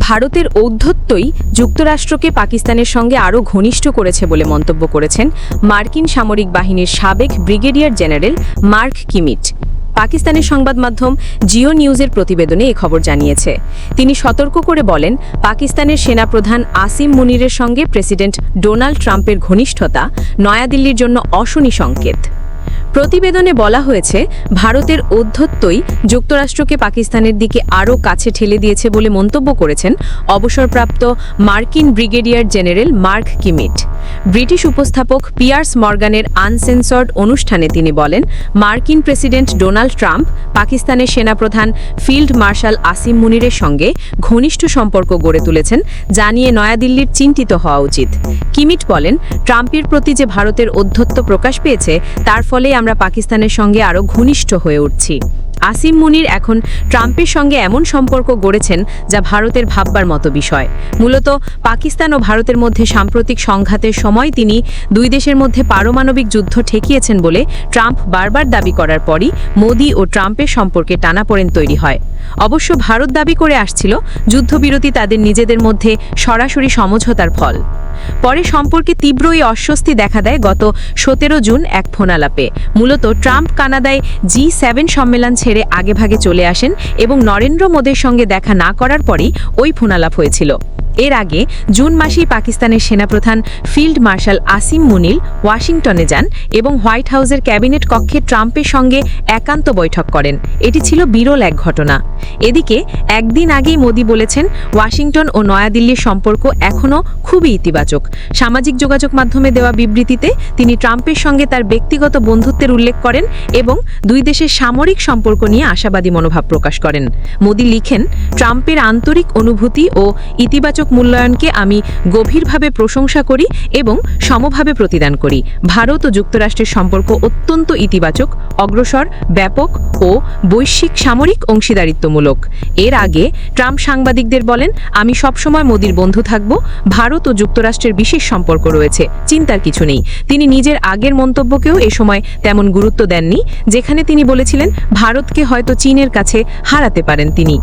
ভারতের ঔদ্ধত্যই যুক্তরাষ্ট্রকে পাকিস্তানের সঙ্গে আরও ঘনিষ্ঠ করেছে বলে মন্তব্য করেছেন মার্কিন সামরিক বাহিনীর সাবেক ব্রিগেডিয়ার জেনারেল মার্ক কিমিট। পাকিস্তানের সংবাদ মাধ্যম জিও নিউজের প্রতিবেদনে এ খবর জানিয়েছে। তিনি সতর্ক করে বলেন, পাকিস্তানের সেনাপ্রধান আসিম মুনিরের সঙ্গে প্রেসিডেন্ট ডোনাল্ড ট্রাম্পের ঘনিষ্ঠতা নয়াদিল্লির জন্য অশনি সংকেত। প্রতিবেদনে বলা হয়েছে, ভারতের ঔদ্ধত্যই যুক্তরাষ্ট্রকে পাকিস্তানের দিকে আরও কাছে ঠেলে দিয়েছে বলে মন্তব্য করেছেন অবসরপ্রাপ্ত মার্কিন ব্রিগেডিয়ার জেনারেল মার্ক কিমিট। ব্রিটিশ উপস্থাপক পিয়ার্স মর্গানের আনসেন্সর্ড অনুষ্ঠানে তিনি বলেন, মার্কিন প্রেসিডেন্ট ডোনাল্ড ট্রাম্প পাকিস্তানের সেনাপ্রধান ফিল্ড মার্শাল আসিম মুনিরের সঙ্গে ঘনিষ্ঠ সম্পর্ক গড়ে তুলেছেন, যা নিয়ে নয়াদিল্লির চিন্তিত হওয়া উচিত। কিমিট বলেন, ট্রাম্পের প্রতি যে ভারতের ঔদ্ধত্য প্রকাশ পেয়েছে, তার ফলে আমরা পাকিস্তানের সঙ্গে আরও ঘনিষ্ঠ হয়ে উঠছি। আসিম মুনির এখন ট্রাম্পের সঙ্গে এমন সম্পর্ক গড়েছেন যা ভারতের ভাববার মতো বিষয়। মূলত পাকিস্তান ও ভারতের মধ্যে সাম্প্রতিক সংঘাতের সময় তিনি দুই দেশের মধ্যে পারমাণবিক যুদ্ধ ঠেকিয়েছেন বলে ট্রাম্প বারবার দাবি করার পরই মোদি ও ট্রাম্পের সম্পর্কে টানাপোড়েন তৈরি হয়। অবশ্য ভারত দাবি করে আসছিল যুদ্ধবিরতি তাদের নিজেদের মধ্যে সরাসরি সমঝোতার ফল। পরে সম্পর্কে তীব্র এই অস্বস্তি দেখা দেয় গত 17 জুন এক ফোনালাপে। মূলত ট্রাম্প কানাডায় G7 সম্মেলন ছেড়ে আগেভাগে চলে আসেন এবং নরেন্দ্র মোদির সঙ্গে দেখা না করার পরই ওই ফোনালাপ হয়েছিল। এর আগে জুন মাসেই পাকিস্তানের সেনাপ্রধান ফিল্ড মার্শাল আসিম মুনির ওয়াশিংটনে যান এবং হোয়াইট হাউসের ক্যাবিনেট কক্ষে ট্রাম্পের সঙ্গে একান্ত বৈঠক করেন। এটি ছিল বিরল এক ঘটনা। এদিকে একদিন আগেই মোদি বলেছেন, ওয়াশিংটন ও নয়াদিল্লির সম্পর্ক এখনও খুবই ইতিবাচক। সামাজিক যোগাযোগ মাধ্যমে দেওয়া বিবৃতিতে তিনি ট্রাম্পের সঙ্গে তার ব্যক্তিগত বন্ধুত্বের উল্লেখ করেন এবং দুই দেশের সামরিক সম্পর্ক নিয়ে আশাবাদী মনোভাব প্রকাশ করেন। মোদি লিখেন, ট্রাম্পের আন্তরিক অনুভূতি ও ইতিবাচক মূল্যায়নকে আমি গভীরভাবে প্রশংসা করি এবং সমভাবে প্রতিদান করি। ভারত ও যুক্তরাষ্ট্রের সম্পর্ক অত্যন্ত ইতিবাচক, অগ্রসর, ব্যাপক ও বৈশ্বিক সামরিক অংশীদারিত্বমূলক। এর আগে ট্রাম্প সাংবাদিকদের বলেন, আমি সবসময় মোদির বন্ধু থাকব। ভারত ও যুক্তরাষ্ট্রের বিশেষ সম্পর্ক রয়েছে, চিন্তার কিছু নেই। তিনি নিজের আগের মন্তব্যকেও এ সময় তেমন গুরুত্ব দেননি, যেখানে তিনি বলেছিলেন ভারতকে হয়তো চীনের কাছে হারাতে পারেন তিনি।